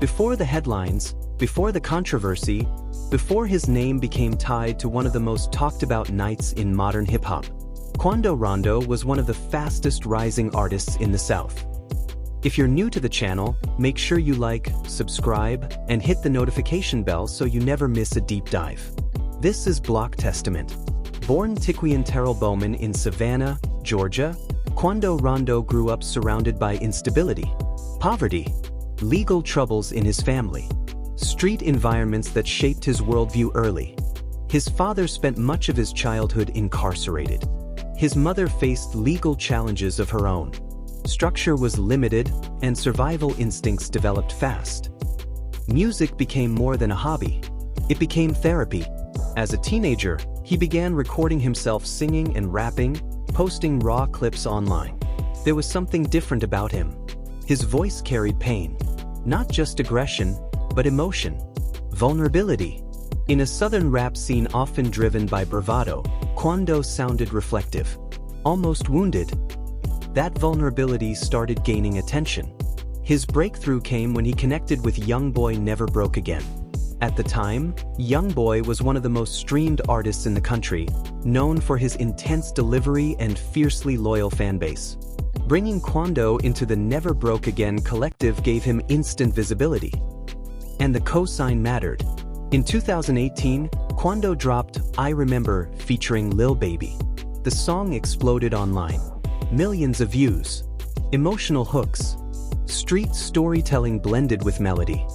Before the headlines, before the controversy, before his name became tied to one of the most talked about nights in modern hip-hop, Quando Rondo was one of the fastest rising artists in the South. If you're new to the channel, make sure you like, subscribe, and hit the notification bell so you never miss a deep dive. This is Block Testament. Born Tiquian Terrell Bowman in Savannah, Georgia, Quando Rondo grew up surrounded by instability, poverty, legal troubles in his family, street environments that shaped his worldview early. His father spent much of his childhood incarcerated. His mother faced legal challenges of her own. Structure was limited, and survival instincts developed fast. Music became more than a hobby. It became therapy. As a teenager, he began recording himself singing and rapping, posting raw clips online. There was something different about him. His voice carried pain. Not just aggression, but emotion, vulnerability. In a southern rap scene often driven by bravado, Quando sounded reflective, almost wounded. That vulnerability started gaining attention. His breakthrough came when he connected with YoungBoy Never Broke Again. At the time, YoungBoy was one of the most streamed artists in the country, known for his intense delivery and fiercely loyal fanbase. Bringing Quando into the Never Broke Again collective gave him instant visibility. And the cosign mattered. In 2018, Quando dropped I Remember featuring Lil Baby. The song exploded online. Millions of views, emotional hooks, street storytelling blended with melody.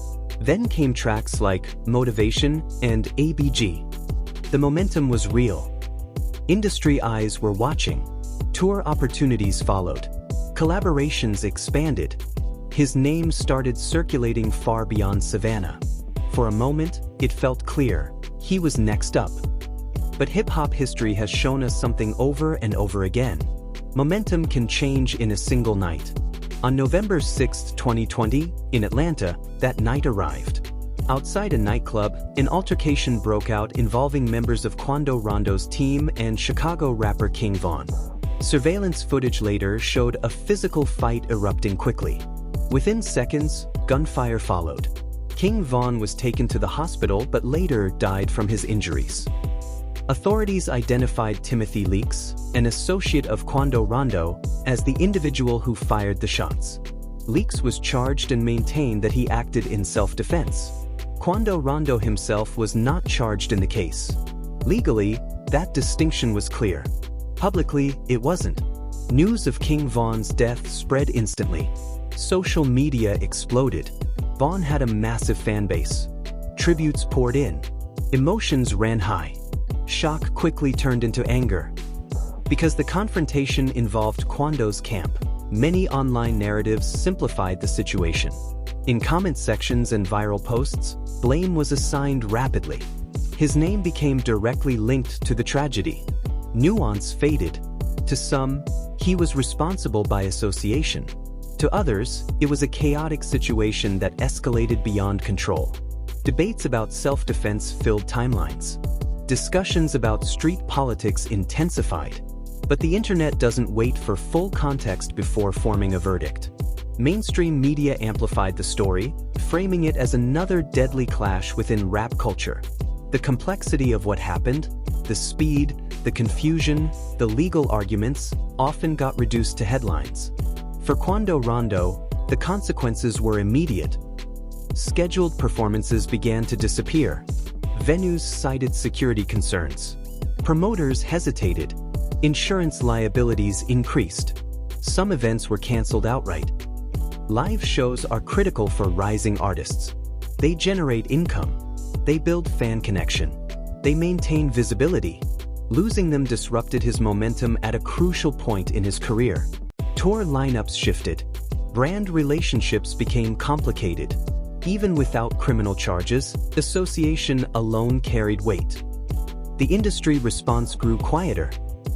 Then came tracks like Motivation and ABG. The momentum was real. Industry eyes were watching. Tour opportunities followed. Collaborations expanded. His name started circulating far beyond Savannah. For a moment, it felt clear, he was next up. But hip-hop history has shown us something over and over again. Momentum can change in a single night. On November 6, 2020, in Atlanta, that night arrived. Outside a nightclub, an altercation broke out involving members of Quando Rondo's team and Chicago rapper King Von. Surveillance footage later showed a physical fight erupting quickly. Within seconds, gunfire followed. King Von was taken to the hospital but later died from his injuries. Authorities identified Timothy Leaks, an associate of Quando Rondo, as the individual who fired the shots. Leaks was charged and maintained that he acted in self-defense. Quando Rondo himself was not charged in the case. Legally, that distinction was clear. Publicly, it wasn't. News of King Von's death spread instantly. Social media exploded. Von had a massive fan base. Tributes poured in. Emotions ran high. Shock quickly turned into anger. Because the confrontation involved Quando's camp, many online narratives simplified the situation. In comment sections and viral posts, blame was assigned rapidly. His name became directly linked to the tragedy. Nuance faded. To some, he was responsible by association. To others, it was a chaotic situation that escalated beyond control. Debates about self-defense filled timelines. Discussions about street politics intensified. But the internet doesn't wait for full context before forming a verdict. Mainstream media amplified the story, framing it as another deadly clash within rap culture. The complexity of what happened, the speed, the confusion, the legal arguments, often got reduced to headlines. For Quando Rondo, the consequences were immediate. Scheduled performances began to disappear. Venues cited security concerns. Promoters hesitated. Insurance liabilities increased. Some events were canceled outright. Live shows are critical for rising artists. They generate income. They build fan connection. They maintain visibility. Losing them disrupted his momentum at a crucial point in his career. Tour lineups shifted. Brand relationships became complicated. Even without criminal charges, association alone carried weight. The industry response grew quieter.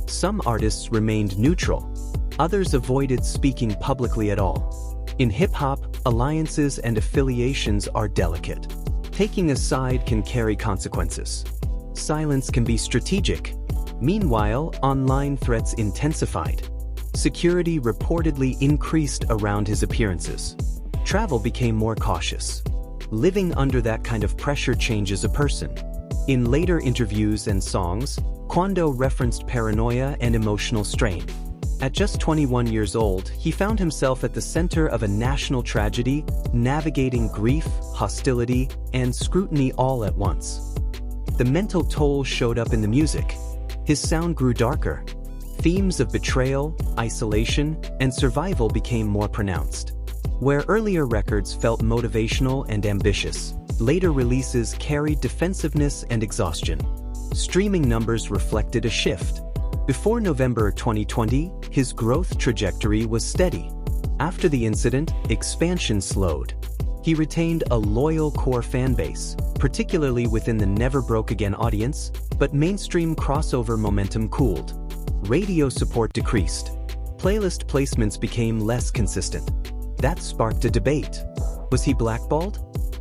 Some artists remained neutral. Others avoided speaking publicly at all. In hip-hop, alliances and affiliations are delicate. Taking a side can carry consequences. Silence can be strategic. Meanwhile, online threats intensified. Security reportedly increased around his appearances. Travel became more cautious. living under that kind of pressure changes a person. In later interviews and songs, Quando referenced paranoia and emotional strain. At just 21 years old, he found himself at the center of a national tragedy, navigating grief, hostility, and scrutiny all at once. The mental toll showed up in the music. His sound grew darker. Themes of betrayal, isolation, and survival became more pronounced. Where earlier records felt motivational and ambitious, later releases carried defensiveness and exhaustion. Streaming numbers reflected a shift. Before November 2020, his growth trajectory was steady. After the incident, expansion slowed. He retained a loyal core fanbase, particularly within the Never Broke Again audience, but mainstream crossover momentum cooled. Radio support decreased. Playlist placements became less consistent. That sparked a debate. Was he blackballed?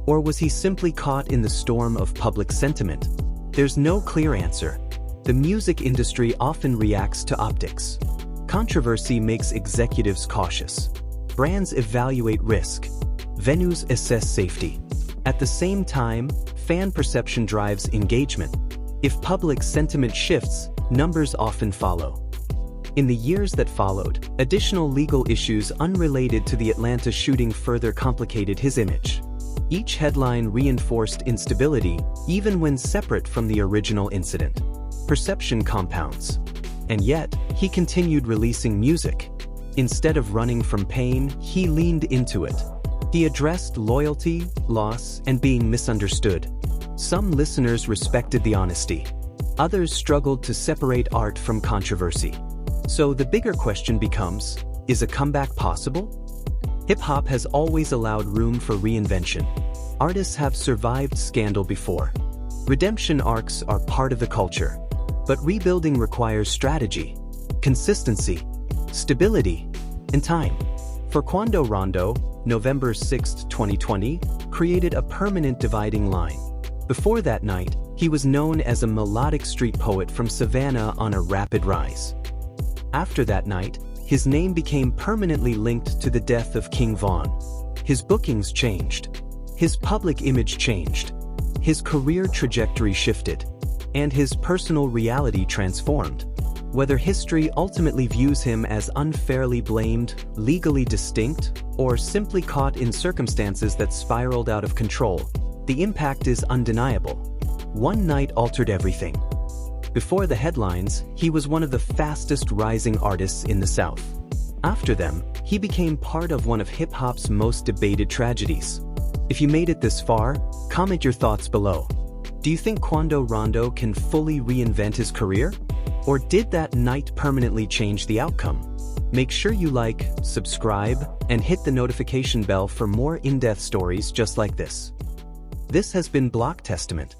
Or was he simply caught in the storm of public sentiment? There's no clear answer. The music industry often reacts to optics. Controversy makes executives cautious. Brands evaluate risk. Venues assess safety. At the same time, fan perception drives engagement. If public sentiment shifts, numbers often follow. In the years that followed, additional legal issues unrelated to the Atlanta shooting further complicated his image. Each headline reinforced instability, even when separate from the original incident. Perception compounds. And yet, he continued releasing music. Instead of running from pain, he leaned into it. He addressed loyalty, loss, and being misunderstood. Some listeners respected the honesty. Others struggled to separate art from controversy. So the bigger question becomes, is a comeback possible? Hip-hop has always allowed room for reinvention. Artists have survived scandal before. Redemption arcs are part of the culture. But rebuilding requires strategy, consistency, stability, and time. For Quando Rondo, November 6, 2020, created a permanent dividing line. Before that night, he was known as a melodic street poet from Savannah on a rapid rise. After that night, his name became permanently linked to the death of King Von. His bookings changed. His public image changed. His career trajectory shifted. And his personal reality transformed. Whether history ultimately views him as unfairly blamed, legally distinct, or simply caught in circumstances that spiraled out of control, the impact is undeniable. One night altered everything. Before the headlines, he was one of the fastest rising artists in the South. After them, he became part of one of hip-hop's most debated tragedies. If you made it this far, comment your thoughts below. Do you think Quando Rondo can fully reinvent his career? Or did that night permanently change the outcome? Make sure you like, subscribe, and hit the notification bell for more in-depth stories just like this. This has been Block Testament.